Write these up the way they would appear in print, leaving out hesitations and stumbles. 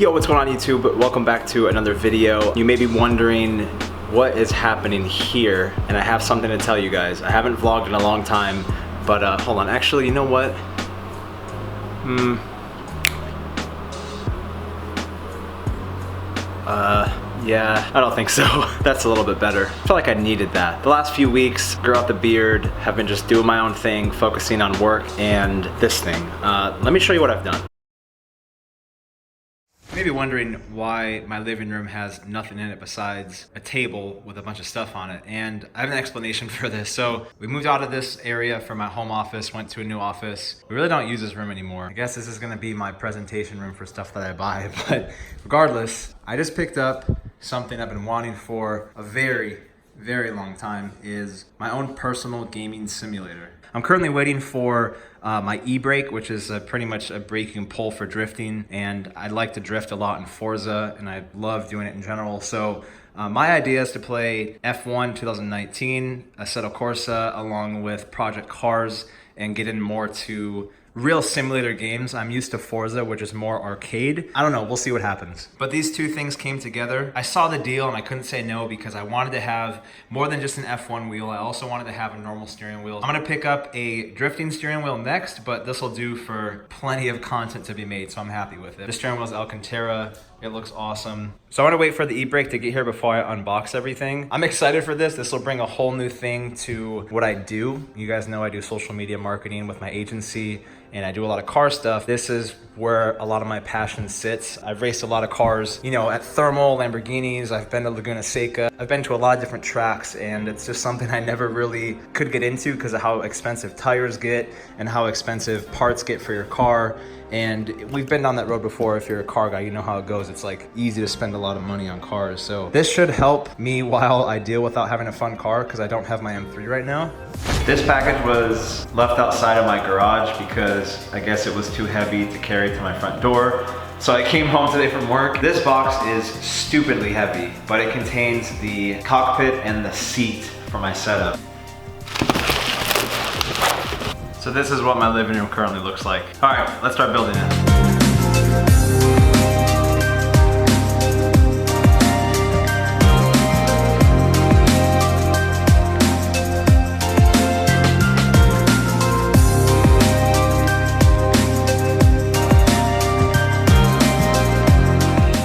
Yo, what's going on YouTube? Welcome back to another video. You may be wondering what is happening here, and I have something to tell you guys. I haven't vlogged in a long time, but hold on. Actually, you know what? Yeah, I don't think so. That's a little bit better. I feel like I needed that. The last few weeks, grew out the beard, have been just doing my own thing, focusing on work and this thing. Let me show you what I've done. You may be wondering why my living room has nothing in it besides a table with a bunch of stuff on it, and I have an explanation for this. So we moved out of this area from my home office, went to a new office. We really don't use this room anymore. I guess this is gonna be my presentation room for stuff that I buy, but regardless, I just picked up something I've been wanting for a very long time, is my own personal gaming simulator. I'm currently waiting for my e-brake, which is pretty much a brake you can pull for drifting, and I like to drift a lot in Forza, and I love doing it in general. So my idea is to play F1 2019, Assetto Corsa, along with Project Cars, and get in more to real simulator games. I'm used to Forza, which is more arcade. I don't know, we'll see what happens. But these two things came together. I saw the deal and I couldn't say no because I wanted to have more than just an F1 wheel. I also wanted to have a normal steering wheel. I'm gonna pick up a drifting steering wheel next, but this will do for plenty of content to be made, so I'm happy with it. The steering wheel is Alcantara. It looks awesome. So I want to wait for the e-brake to get here before I unbox everything. I'm excited for this. This will bring a whole new thing to what I do. You guys know I do social media marketing with my agency, and I do a lot of car stuff. This is where a lot of my passion sits. I've raced a lot of cars, you know, at Thermal, Lamborghinis. I've been to Laguna Seca. I've been to a lot of different tracks, and it's just something I never really could get into because of how expensive tires get and how expensive parts get for your car. And we've been down that road before. If you're a car guy, you know how it goes. It's like easy to spend a lot of money on cars. So this should help me while I deal without having a fun car, because I don't have my M3 right now. This package was left outside of my garage because I guess it was too heavy to carry to my front door. So I came home today from work. This box is stupidly heavy, but it contains the cockpit and the seat for my setup. So this is what my living room currently looks like. All right, let's start building it.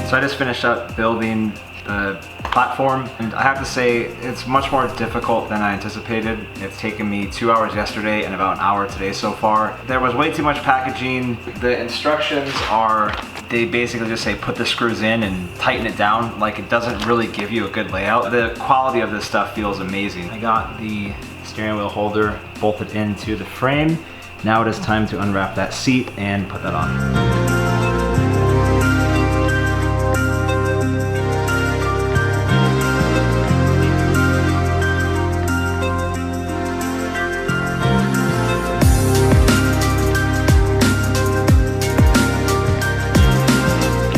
So I just finished up building the platform, and I have to say it's much more difficult than I anticipated. It's taken me 2 hours yesterday and about an hour today so far. There was way too much packaging. The instructions are, they basically just say put the screws in and tighten it down. Like, it doesn't really give you a good layout. The quality of this stuff feels amazing. I got the steering wheel holder bolted into the frame. Now it is time to unwrap that seat and put that on.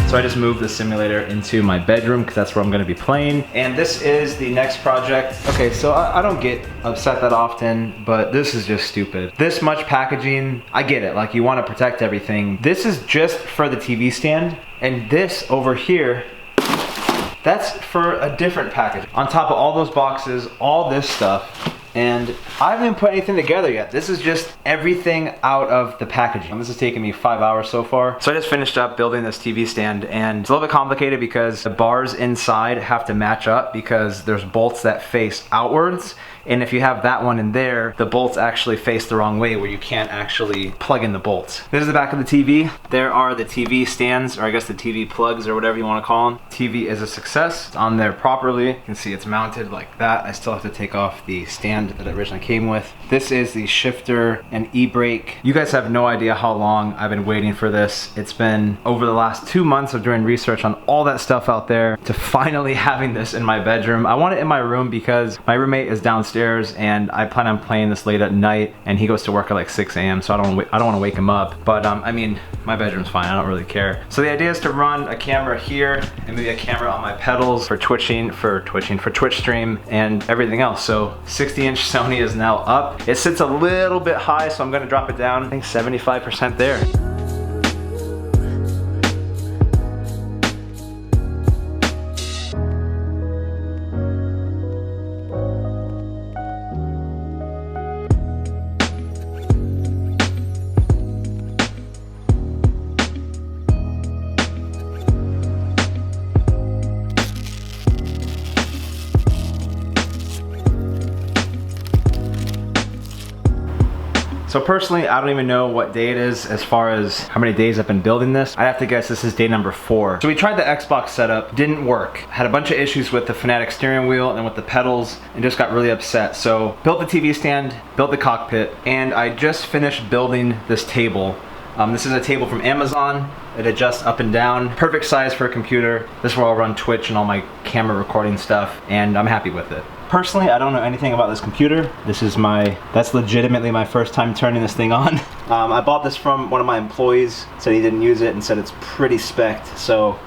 So I just moved the simulator into my bedroom because that's where I'm gonna be playing. And this is the next project. Okay, so I don't get upset that often, but this is just stupid. This much packaging, I get it, like you wanna protect everything. This is just for the TV stand, and this over here, that's for a different package. On top of all those boxes, all this stuff, and I haven't even put anything together yet. This is just everything out of the packaging. This has taken me 5 hours so far. So I just finished up building this TV stand, and it's a little bit complicated because the bars inside have to match up because there's bolts that face outwards. And if you have that one in there, the bolts actually face the wrong way where you can't actually plug in the bolts. This is the back of the TV. There are the TV stands, or I guess the TV plugs or whatever you want to call them. TV is a success. It's on there properly. You can see it's mounted like that. I still have to take off the stand that it originally came with. This is the shifter and e-brake. You guys have no idea how long I've been waiting for this. It's been over the last 2 months of doing research on all that stuff out there to finally having this in my bedroom. I want it in my room because my roommate is downstairs and I plan on playing this late at night, and he goes to work at like 6 a.m. so I don't want to wake him up. But I mean, my bedroom's fine. I don't really care. So the idea is to run a camera here and maybe a camera on my pedals for Twitch stream and everything else. So 60-inch Sony is now up. It sits a little bit high, so I'm gonna drop it down. I think 75% there. So personally, I don't even know what day it is as far as how many days I've been building this. I have to guess this is day number 4. So we tried the Xbox setup, didn't work. Had a bunch of issues with the Fanatic steering wheel and with the pedals and just got really upset. So built the TV stand, built the cockpit, and I just finished building this table. This is a table from Amazon. It adjusts up and down. Perfect size for a computer. This is where I'll run Twitch and all my camera recording stuff, and I'm happy with it. Personally, I don't know anything about this computer. That's legitimately my first time turning this thing on. I bought this from one of my employees, said he didn't use it and said it's pretty spec'd, so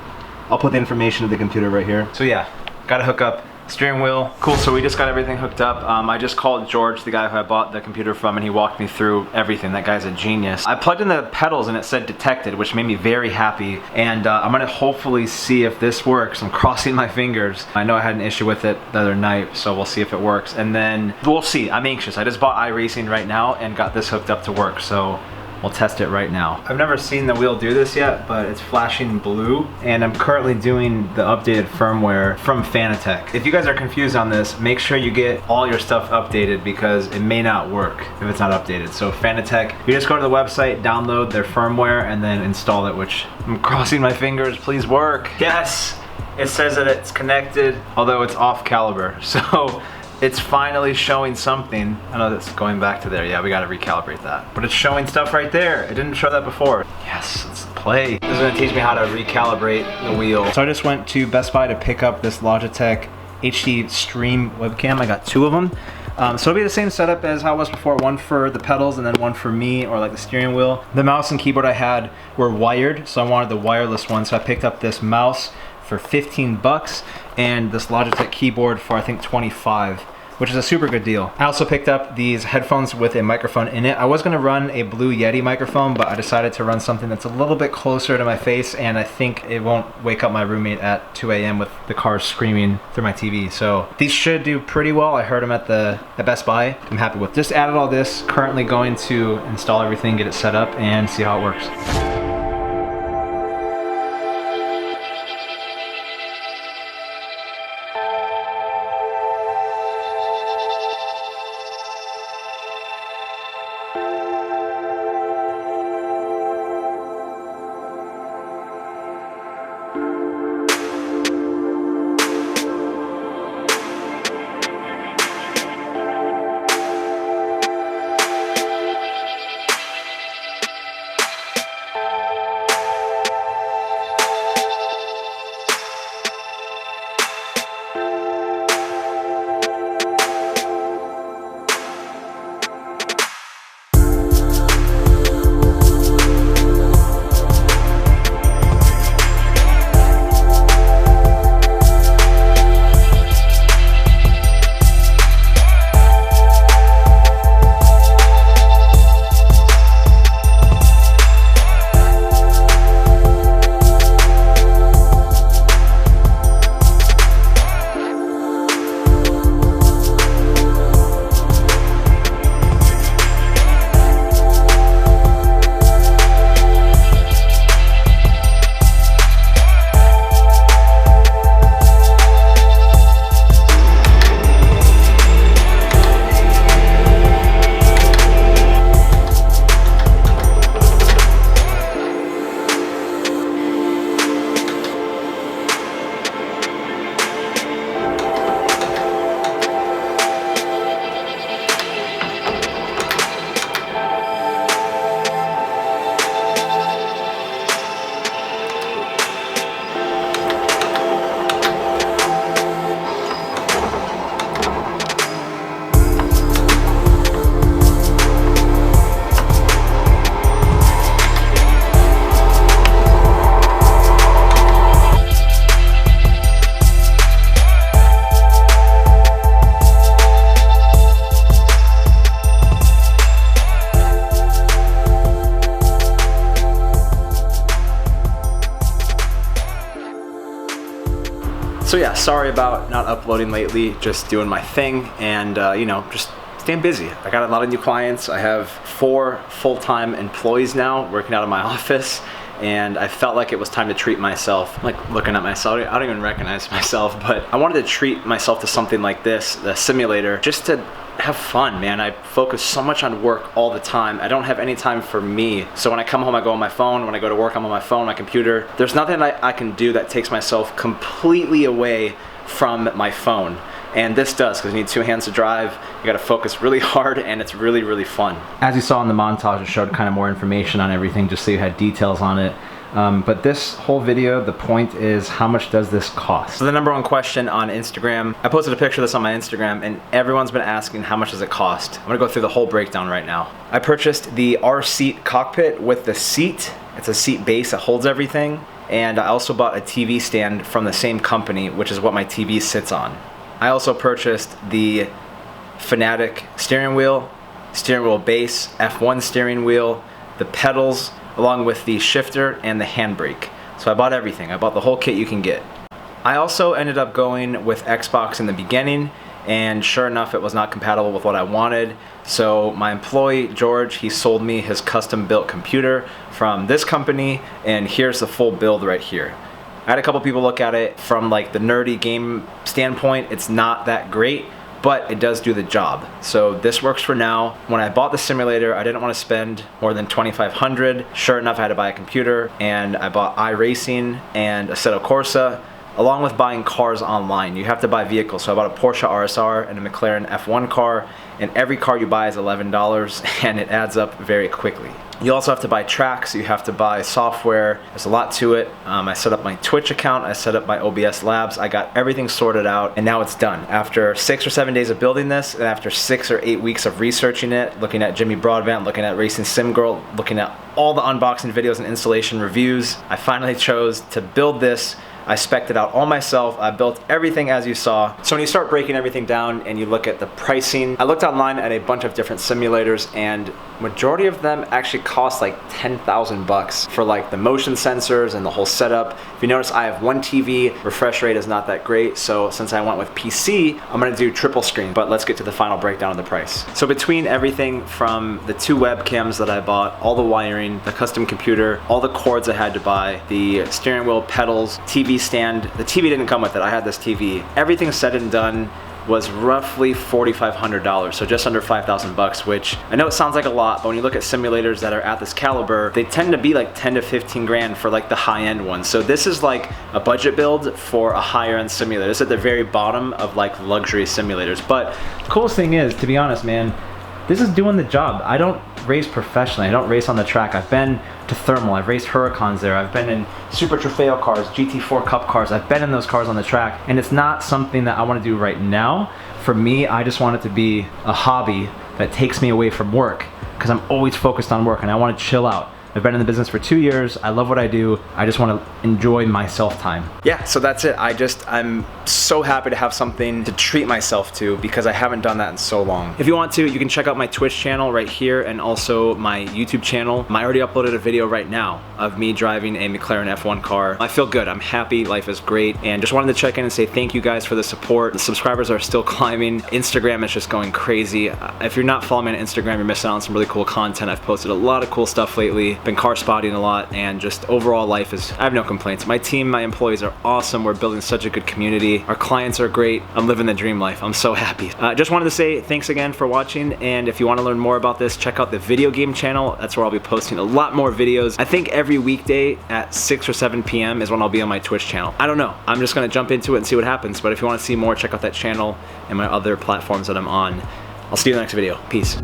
I'll put the information of the computer right here. So yeah, gotta hook up steering wheel. Cool, so we just got everything hooked up. I just called George, the guy who I bought the computer from, and he walked me through everything. That guy's a genius. I plugged in the pedals and it said detected, which made me very happy. And I'm gonna hopefully see if this works. I'm crossing my fingers. I know I had an issue with it the other night, so we'll see if it works. And then we'll see, I'm anxious. I just bought iracing right now and got this hooked up to work, so we'll test it right now. I've never seen the wheel do this yet, but it's flashing blue, and I'm currently doing the updated firmware from Fanatec. If you guys are confused on this, make sure you get all your stuff updated because it may not work if it's not updated. So Fanatec, you just go to the website, download their firmware, and then install it, which I'm crossing my fingers, please work. Yes, it says that it's connected, although it's off caliber. So it's finally showing something. I know that's going back to there. Yeah, we gotta recalibrate that. But it's showing stuff right there. It didn't show that before. Yes, let's play. This is gonna teach me how to recalibrate the wheel. So I just went to Best Buy to pick up this Logitech HD Stream webcam. I got 2 of them. So it'll be the same setup as how it was before. One for the pedals and then one for me, or like the steering wheel. The mouse and keyboard I had were wired, so I wanted the wireless one. So I picked up this mouse for 15 bucks and this Logitech keyboard for I think 25, which is a super good deal. I also picked up these headphones with a microphone in it. I was gonna run a Blue Yeti microphone, but I decided to run something that's a little bit closer to my face, and I think it won't wake up my roommate at 2 a.m. with the car screaming through my TV. So these should do pretty well. I heard them at Best Buy. I'm happy with. Just added all this. Currently going to install everything, get it set up, and see how it works. So yeah, sorry about not uploading lately, just doing my thing and you know, just staying busy. I got a lot of new clients. I have 4 full-time employees now working out of my office, and I felt like it was time to treat myself. I'm like looking at myself, I don't even recognize myself, but I wanted to treat myself to something like this, the simulator, just to have fun, man. I focus so much on work all the time. I don't have any time for me. So when I come home, I go on my phone. When I go to work, I'm on my phone, my computer. There's nothing I can do that takes myself completely away from my phone. And this does, because you need 2 hands to drive. You gotta focus really hard, and it's really, really fun. As you saw in the montage, it showed kind of more information on everything, just so you had details on it. But this whole video, the point is, how much does this cost? So the number one question on Instagram, I posted a picture of this on my Instagram, and everyone's been asking how much does it cost. I'm gonna go through the whole breakdown right now. I purchased the R-Seat cockpit with the seat. It's a seat base that holds everything. And I also bought a TV stand from the same company, which is what my TV sits on. I also purchased the Fanatic steering wheel base, F1 steering wheel, the pedals, along with the shifter and the handbrake. So I bought everything. I bought the whole kit you can get. I also ended up going with Xbox in the beginning, and sure enough, it was not compatible with what I wanted. So my employee, George, he sold me his custom built computer from this company, and here's the full build right here. I had a couple people look at it from like the nerdy game standpoint. It's not that great, but it does do the job. So this works for now. When I bought the simulator, I didn't want to spend more than $2,500. Sure enough, I had to buy a computer, and I bought iracing and Assetto Corsa, along with buying cars online. You have to buy vehicles. So I bought a Porsche RSR and a McLaren F1 car, and every car you buy is $11, and it adds up very quickly. You also have to buy tracks, you have to buy software. There's a lot to it. I set up my Twitch account, I set up my OBS labs, I got everything sorted out, and now it's done. After 6 or 7 days of building this, and after 6 or 8 weeks of researching it, looking at Jimmy Broadbent, looking at Racing Sim Girl, looking at all the unboxing videos and installation reviews, I finally chose to build this. I spec'd it out all myself. I built everything as you saw. So when you start breaking everything down and you look at the pricing, I looked online at a bunch of different simulators, and majority of them actually cost like 10,000 bucks for like the motion sensors and the whole setup. If you notice, I have one TV, refresh rate is not that great. So since I went with PC, I'm gonna do triple screen, but let's get to the final breakdown of the price. So between everything from the 2 webcams that I bought, all the wiring, the custom computer, all the cords I had to buy, the steering wheel, pedals, TV stand. The TV didn't come with it. I had this TV. Everything said and done was roughly $4,500, so just under 5,000 bucks, which I know it sounds like a lot, but when you look at simulators that are at this caliber, they tend to be like 10 to 15 grand for like the high-end ones. So this is like a budget build for a higher-end simulator. It's at the very bottom of like luxury simulators. But the coolest thing is, to be honest, man, this is doing the job. I don't race professionally. I don't race on the track. I've been to Thermal. I've raced Huracans there. I've been in Super Trofeo cars, GT4 Cup cars. I've been in those cars on the track, and it's not something that I want to do right now. For me, I just want it to be a hobby that takes me away from work, because I'm always focused on work and I want to chill out. I've been in the business for 2 years. I love what I do. I just want to enjoy my self time. Yeah, so that's it. I'm so happy to have something to treat myself to, because I haven't done that in so long. If you want to, you can check out my Twitch channel right here, and also my YouTube channel. I already uploaded a video right now of me driving a McLaren F1 car. I feel good. I'm happy. Life is great. And just wanted to check in and say thank you guys for the support. The subscribers are still climbing. Instagram is just going crazy. If you're not following me on Instagram, you're missing out on some really cool content. I've posted a lot of cool stuff lately. Been car spotting a lot, and just overall life is, I have no complaints. My team, my employees are awesome. We're building such a good community. Our clients are great. I'm living the dream life. I'm so happy. Just wanted to say thanks again for watching, and if you want to learn more about this, check out the video game channel. That's where I'll be posting a lot more videos. I think every weekday at 6 or 7 p.m. is when I'll be on my Twitch channel. I don't know. I'm just gonna jump into it and see what happens, but if you want to see more, check out that channel and my other platforms that I'm on. I'll see you in the next video. Peace.